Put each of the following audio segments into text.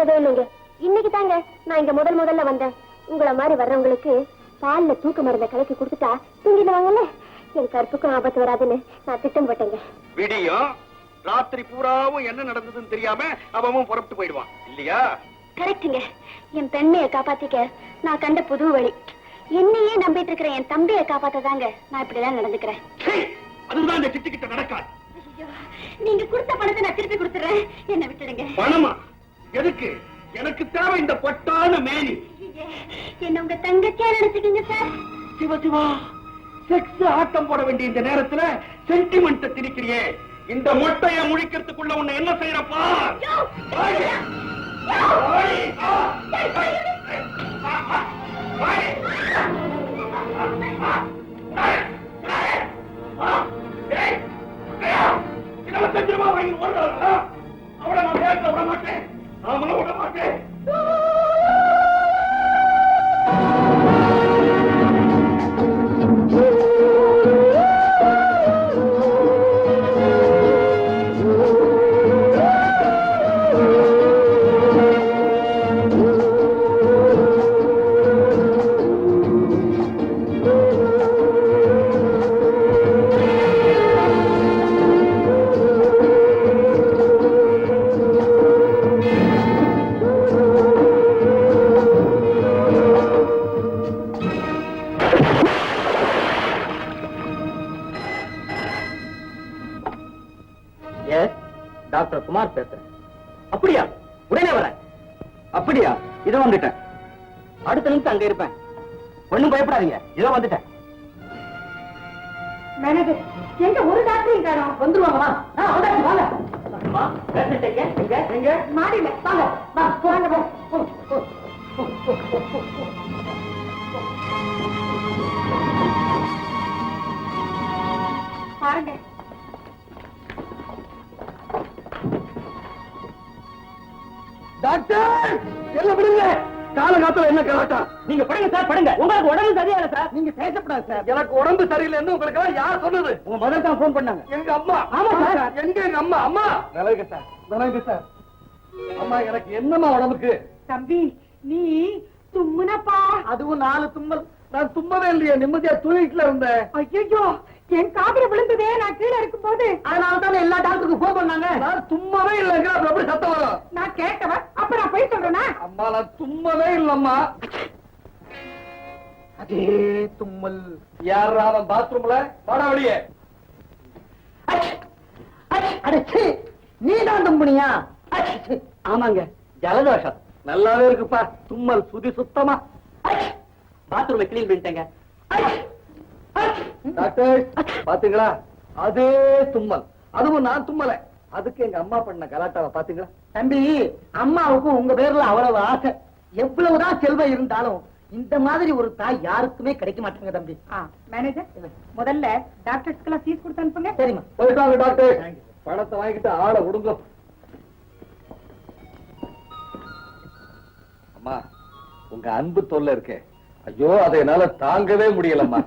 பார்த்ததே இல்லைங்க. இன்னைக்கு தாங்க நான் இங்க முதல்ல வந்தேன். உங்களை மாதிரி வர்றவங்களுக்கு பால்ல தூக்க மருந்த கலக்கி கொடுத்துட்டா தூங்கிடுவாங்கல்ல. என் கற்புக்கும் ஆபத்து வராதுன்னு நான் திட்டம் போட்டேங்க. விடியும் ராத்திரி பூராவும் என்ன நடந்ததுன்னு தெரியாம அவன் புறப்பட்டு போயிடுவான் இல்லையா? கரெக்டுங்க. என் பெண்மையை காப்பாத்திக்க நான் கண்ட புது வழி. என்னையே நம்பிட்டு இருக்கிற என் தம்பியை காப்பாத்ததாங்க நான் இப்படிதான் நடந்துக்கிறேன். அதுதான் இந்த சிட்டுக்கிட்ட நடக்காது. நீங்க கொடுத்த பணத்தை நான் திருப்பி கொடுத்துறேன். என்ன விட்டுடுங்க. பணமா? எதுக்கு? எனக்கு தேவை இந்த பொட்டான மேனி. என்ன உங்க தங்கச்சியா நினைச்சுக்கீங்க சார். சிவசிவா, செக்ஸ் ஆட்டம் போட வேண்டிய இந்த நேரத்துல சென்டிமெண்ட் திணிக்கிறியே. இந்த மொட்டைய முழிக்கிறதுக்குள்ள உன்னை என்ன செய்யறப்பா? அவளை நான் பேச விட மாட்டேன். அவளை விட மாட்டேன். டாக்டர் குமார் பேசுறேன். அப்படியா? உடனே வரேன். அப்படியா? இதோ வந்துட்டேன். அடுத்த நிமிஷம் அங்க இருப்பேன். ஒண்ணும் பயப்படாதீங்க. இதோ வந்துட்டேன். மேனேஜர், எங்க ஒரு டாக்டரையும் காணோம். வந்துருவாங்களா? வாங்க. மாடியில வாங்க. வாங்க. பாருங்க. டாக்டர், என்ன விடுங்க. காலகாலத்துல என்ன கலாட்டா? நீங்க படுங்க சார், படுங்க. உங்களுக்கு உடம்பு சரியில்லை சார். நீங்க பேசப்படாது சார். எனக்கு உடம்பு சரியில்லைன்னு உங்களுக்கு யார் சொன்னது? உங்க மதர் தான் போன் பண்ணாங்க. எங்க அம்மா. ஆமா சார். எங்க எங்க அம்மா? அம்மா விலகுங்க சார், விலகுங்க சார். அம்மா, எனக்கு என்னம்மா உடம்புக்கு? தம்பி, நீ தும்முனப்பா. அதுவும் 4 தும்மல். நான் தும்மவே இல்லையே, நிம்மதியா தூங்கிட்டுல இருந்தேன். ஐயோ, என் காதுல விழுந்ததே நான் கீழே இருக்கும் போது. அதனாலதான் எல்லா டாக்டருக்கும் போன் பண்ணாங்க. நான் தும்மவே இல்லைங்க. அப்புறம் எப்படி சத்தம் வரும்? நான் கேட்கவன். அப்ப நான் போய் சொல்றேன்னா? அம்மா, நான் தும்மவே இல்லம்மா. அதே தும்மல். யாரா அவன் பாத்ரூம்ல? வாடா வெளியே. அடச்சி, நீ தான் தும்புனியா? ஆமாங்க, ஜலதோஷம். நல்லாவே இருக்குப்பா. தும்மல் சுதி சுத்தமா. பாத்ரூம் கிளீன் பண்ணிட்டேங்க. டாக்டர், பாத்தீங்களா? அதே தும்மல். அதுவும் நான் தும்மல. அதுக்கு எங்க அம்மா பண்ண கலாட்டாவை பாத்தீங்களா? தம்பி, அம்மாவுக்கும் உங்க பேர்ல அவ்வளவு ஆசை. எவ்வளவுதான் செல்வம் இருந்தாலும் இந்த மாதிரி ஒரு தாய் யாருக்குமே கிடைக்க மாட்டாங்க தம்பி. மேனேஜர், முதல்ல டாக்டர்ஸ்க்கெல்லாம் ஃபீஸ் கொடுத்து அனுப்புங்க. சரிம்மா, போயிட்டாங்க டாக்டர். பணத்தை வாங்கிட்டு ஆளை விடுங்க. அம்மா, உங்க அன்பு தொல்லை இருக்கே, ஐயோ, அதை என்னால தாங்கவே முடியலம்மா.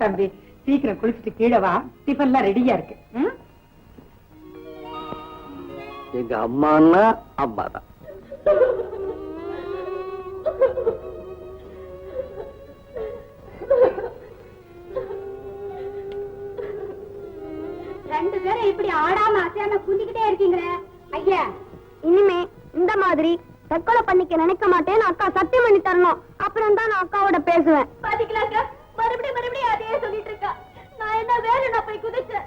தம்பி, சீக்கிரம் குளிச்சுட்டு கீழே வா. டிஃபன்லாம் ரெடியா இருக்கு. எங்க அம்மான்னா அம்மா தான். ரெண்டு பேரும் இப்படி ஆடாம அசையாம குந்திக்கிட்டே இருக்கீங்களே. ஐயா, இனிமே இந்த மாதிரி தற்கொலை பண்ணிக்க நினைக்க மாட்டேன்னு அக்கா சத்தியம் பண்ணி தரணும். அப்புறம் தான் நான் அக்காவோட பேசுவேன். பாத்தீங்களா, மறுபடியும் அதே சொல்லிட்டு இருக்கா. நான் என்ன வேணும் போய் குதிச்சேன்.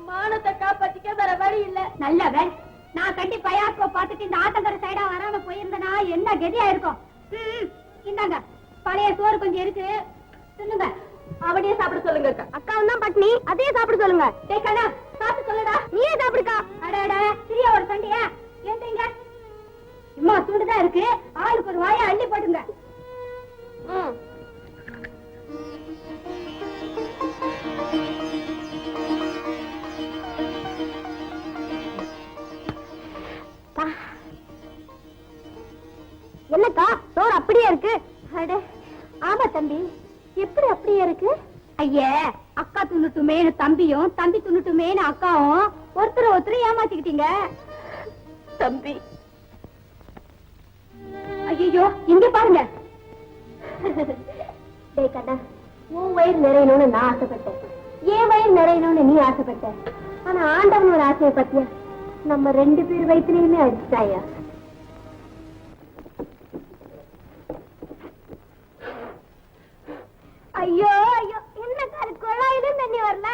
மானத்தை காப்பாத்திக்க வேற வழி இல்ல. நல்ல வேலை. நான் கண்டி பயாக்கோ பாத்துட்டு இந்த ஆத்தங்கர சைடா வராம போயிருந்தனா என்ன கதியா இருக்கும். இந்தாங்க, பழைய சோறு கொஞ்சம் இருக்கு, சொல்லுங்க. அப்படியே சாப்பிட சொல்லுங்க. அக்காவும் தான் பட்னி, அதே சாப்பிட சொல்லுங்க. கண்ணா, சாப்பிட்டு சொல்லுடா. நீயே சாப்பிடுக்கா. அட சிறிய ஒரு சண்டையா? ஏந்தீங்க, சும்மா சூடுதான் இருக்கு. ஆளுக்கு ஒரு வாயா அள்ளி போட்டுங்க. என்னக்கா, சோறு அப்படியே இருக்கு? ஆமா தம்பி, எப்படி அப்படியே இருக்கு? ஐயா, அக்கா துண்ணுட்டுமேனு தம்பியும், தம்பி துண்ணுட்டுமேனு அக்காவும் ஒருத்தர் ஏமாத்திக்கிட்டீங்க. தம்பி, ஐயோ இங்க பாருங்க. டேய் கண்ணா, உன் வயிறு நிறையணும்னு நான் ஆசைப்பட்டேன், என் வயிறு நிறையணும்னு நீ ஆசைப்பட்ட. ஆனா ஆண்டவன் ஒரு ஆசையை பத்தியா நம்ம 2 பேர் வயிற்றுலயுமே அடிச்சுட்டாயா. ஐயோ ஐயோ, என்ன காரு குழாயிலும் தண்ணி வரல.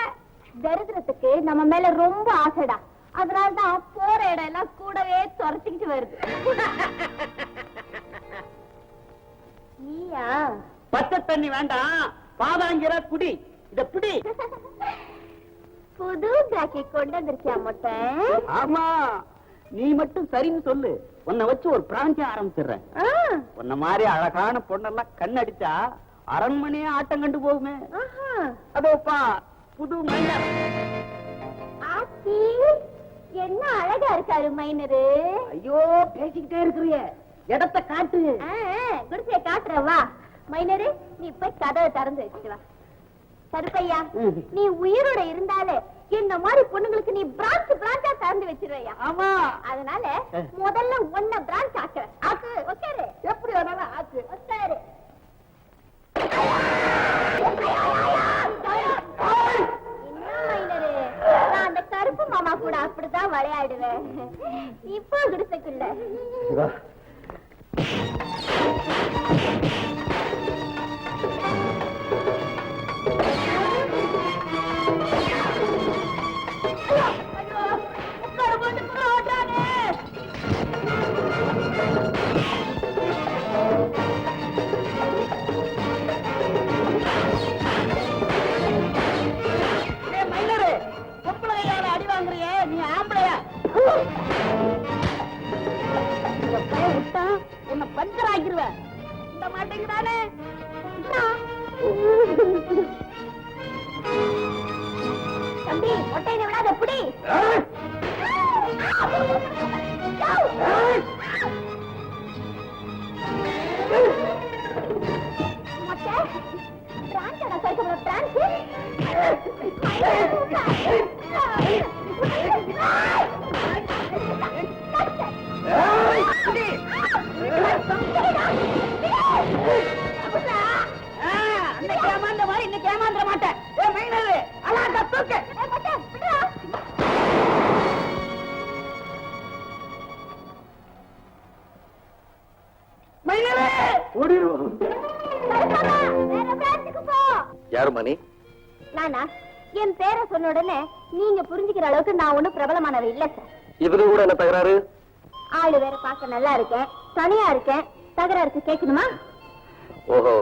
தரித்திரத்துக்கு நம்ம மேல ரொம்ப ஆசைடா, அதனாலதான் போற இடம் எல்லாம் கூடவே துரத்திக்கிட்டு வருது. நீயா? பச்சை தண்ணி வேண்டாம், பாதாங்கிற குடி. இத பிடி. புது ஜாக்கெட் கொண்டு வந்திருக்கியா மொட்டை? ஆமா, நீ மட்டும் சரின்னு சொல்லு, உன்னை வச்சு ஒரு பிராஞ்சி ஆரம்பிச்சிடுறேன். உன்ன மாதிரி அழகான பொண்ணெல்லாம் கண்ணடிச்சா அரண்மனையே ஆட்டம் கண்டு போகுமே. அதோப்பா புது மைனர். ஆச்சி, என்ன அழகா இருக்காரு மைனரு. ஐயோ, பேசிக்கிட்டே இருக்கிறிய, இடத்தை காட்டு. குடிசைய காட்டுறவா. மைனரு, நீ போய் கதவை திறந்து வச்சுட்டு வா. கருப்பையா, நீ உயிரோட இருந்தாலே என்ன மாதிரி பொண்ணுங்களுக்கு நீ பிரான்ச் பிரான்ச்சா திறந்து வச்சிருவையா. ஆமா, அதனால முதல்ல ஒன்ன பிரான்ச் ஆக்குறேன். ஆக்கு, உட்காரு. எப்படி வேணாலும் ஆக்கு. உட்காரு. என்ன மைனரு, நான் அந்த கருப்பு மாமா கூட அப்படிதான் விளையாடுவேன். இப்போ குடிசைக்குள்ள அடி வாங்குறிய, நீ ஆம்பளையா? விட்டா உன்னை பஞ்சர் ஆக்கிடுவேன். இந்த மாட்டேங்கிறானே. தம்பி, ஒட்டையை விடாத புடி. அன்னைக்கு ஏமாந்த மாதிரி இன்னைக்கு ஏமாந்துட மாட்டேன். அழகா தூக்கு. யாரு மணி? நானா? என் பேரை சொன்ன உடனே நீங்க புரிஞ்சுக்கிற அளவுக்கு நான் ஒண்ணும் பிரபலமானவ இல்ல சார். இதுல கூட என்ன தகராறு? ஆளு வேற பார்க்க நல்லா இருக்கேன், தனியா இருக்கேன், தகராறுக்கு கேட்கணுமா? ஓஹோ,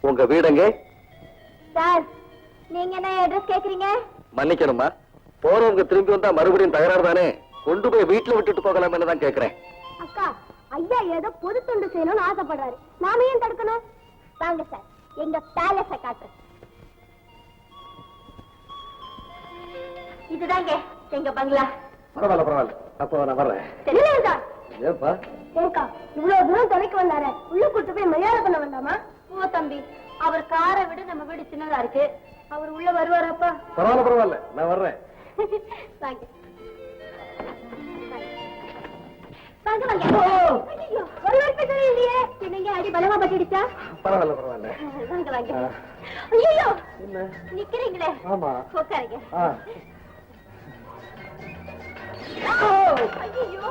உங்க வீடுங்க? சார், நீங்க என்ன அட்ரஸ் கேக்குறீங்க? மன்னிக்கணுமா, போறவங்க திரும்பி வந்தா மறுபடியும் தகராறு தானே, கொண்டு போய் வீட்டுல விட்டுட்டு போகலாம்னு தான் கேக்குறேன். அக்கா, ஐயா ஏதோ பொது தொண்டு செய்யணும்னு ஆசைப்படுறாரு, நாம ஏன் தடுக்கணும்? வாங்க சார், எங்க பேலஸ காட்டுறேன். இதுதாங்க எங்க பங்களா. பரவாயில்ல பரவாயில்ல, அப்போ நான் வர்றேன். தெரியல. ஏப்பா? ஏக்கா, இவ்வளவு தூரம் துணைக்கு வந்தாரு, உள்ள கூட்டு போய் மரியாதை பண்ண வேண்டாமா? ஓ தம்பி, அவர் காரை விட நம்ம வீடு சின்னதா இருக்கு, அவர் உள்ள வருவாரப்பா? பரவாயில்ல பரவாயில்ல, நான் வர்றேன். வாங்க வாங்க வாங்க. ஐயோ, ஒரு வார்த்தை தெரியலையே, என்னங்க அடி பலமா பட்டிடுச்சா? பரவாயில்ல பரவாயில்ல, வாங்க வாங்க. ஐயோ, என்ன நிக்கிறீங்களே? ஆமா, உட்காருங்க. ஐயோ,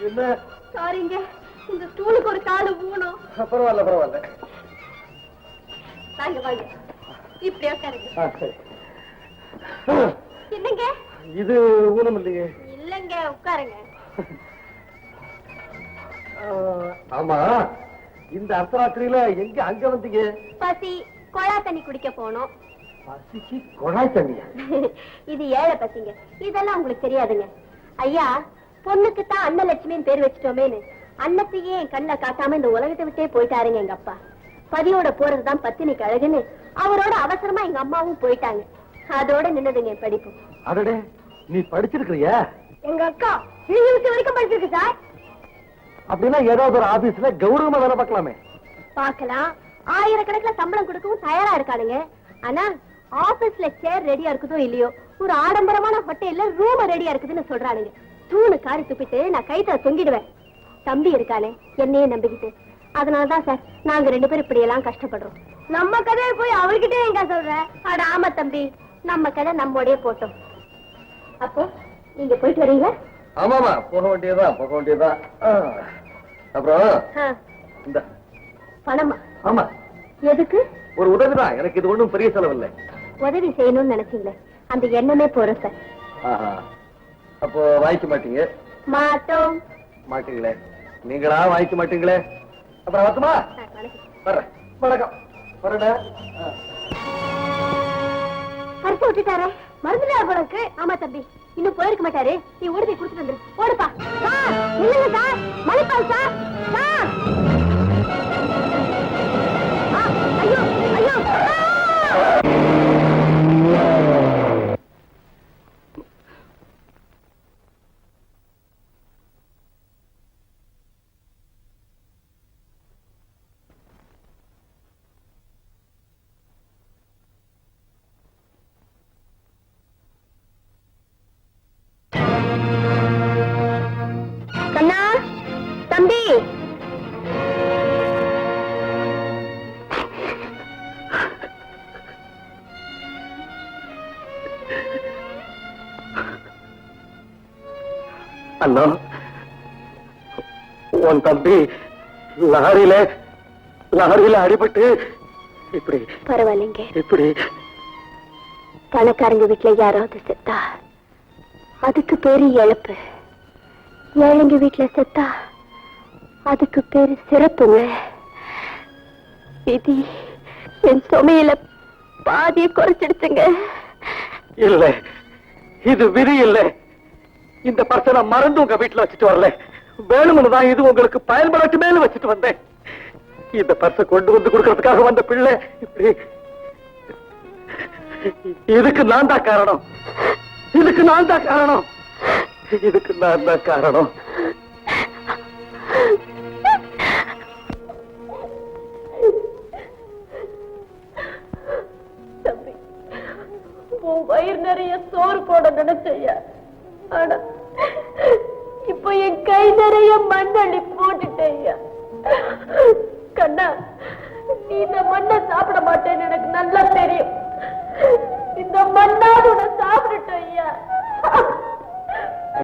என்ன? சாரிங்க, இந்த ஸ்டூலுக்கு ஒரு காலு ஊனும். பரவாயில்ல பரவாயில்ல, வாங்க வாங்க, இப்படி உட்காருங்க. சரி. என்னங்க இது ஊனம் இல்லையே? இல்லங்க, உட்காருங்க. ஆமா, இந்த அர்த்தராத்திரியில எங்க அங்க வந்தீங்க? பசி, கொழா தண்ணி குடிக்க போனோம். பசிக்கு குழாய் தண்ணியா? இது ஏழை பசிங்க, இதெல்லாம் உங்களுக்கு தெரியாதுங்க. ஐயா, பொண்ணுக்கு தான் அன்னலட்சுமின்னு பேர் வச்சுட்டோமேனு அன்னத்தையே என் கண்ணை காட்டாம இந்த உலகத்தை விட்டே போயிட்டாருங்க எங்க அப்பா. பதியோட போறதுதான் பத்தினிக்கு அழகுன்னு அவரோட அவசரமா எங்க அம்மாவும் போயிட்டாங்க. அதோட நின்னதுங்க என் படிப்பு. அதடே, நீ படிச்சிருக்கிறியா? எங்க அக்கா யூனிவர்சிட்டி வரைக்கும் படிச்சிருக்கு சார். அப்படின்னா ஏதாவது ஒரு ஆபீஸ்ல கௌரவமா வேலை பார்க்கலாமே. பார்க்கலாம், ஆயிரக்கணக்கில் சம்பளம் கொடுக்கவும் தயாரா இருக்காளுங்க. ஆனா ஆபீஸ்ல சேர் ரெடியா இருக்குதோ இல்லையோ, ஒரு ஆடம்பரமான ஹோட்டல்ல ரூம் ரெடியா இருக்குதுன்னு சொல்றாளுங்க. தூணு காரி துப்பிட்டு நான் கைத்த தொங்கிடுவேன். தம்பி இருக்கானே என்னையே நம்பிக்கிட்டு. அதனாலதான் சார் நாங்க 2 பேரும் இப்படி எல்லாம் கஷ்டப்படுறோம். நம்ம கதையை போய் அவர்கிட்ட எங்க சொல்ற? அட ஆமா தம்பி, நம்ம கதை நம்மோடய போட்டோம். அப்போ நீங்க போயிட்டு வரீங்களா? ஆமாமா, போக வேண்டியதுதான். அப்புறம் இந்த பணமா? ஆமா. எதுக்கு? ஒரு உதவிதான். எனக்கு இது ஒண்ணும் பெரிய செலவு இல்லை. உதவி செய்யணும்னு நினைச்சீங்களே, அந்த எண்ணமே போறோம் சார். அப்போ வாங்கிக்க மாட்டீங்க? மாட்டோம். மாட்டீங்களே, நீங்களா வாங்கிக்க மாட்டீங்களே. அப்புறம் வரட்டுமா? வர்றேன். வணக்கம். வரடா. பறிச்சு விட்டுட்டாரே, மறந்துடா உனக்கு. ஆமா தம்பி, இன்னும் போயிருக்க மாட்டாரு. நீ ஓடி போய் கொடுத்துட்டு வந்துரு. ஓடுப்பா. சார் இல்லைங்க சார், மலைப்பால் சார். சார் ஐயோ ஐயோ. கண்ணா, தம்பி. அண்ணா, உன் தம்பி லாரியில அடிபட்டு இப்படி. பரவாயில்லைங்க. இப்படி பணக்காரங்க வீட்டுல யாராவது செத்தா அதுக்கு பேரு இழப்பு. ஏழைங்க வீட்டுல செத்தா அதுக்கு பேரு சிறப்புங்க. விதி என் சுமையில பாதியை குறைச்சிடுச்சுங்க. இல்ல, இது விதி இல்ல. இந்த பர்சனை மறந்து உங்க வீட்டுல வச்சுட்டு வரல. வேணும்னுதான் இது உங்களுக்கு பயன்படட்டு மேல வச்சுட்டு வந்தேன். இந்த பர்ச கொண்டு வந்து கொடுக்கறதுக்காக வந்த பிள்ளை இப்படி. இதுக்கு நான் தான் காரணம். தம்பி, உன் வயிறு நிறைய சோறு போட நினைச்சையா. ஆனா இப்ப என் கை நிறைய மண்ணள்ளி போட்டுட்டேயா.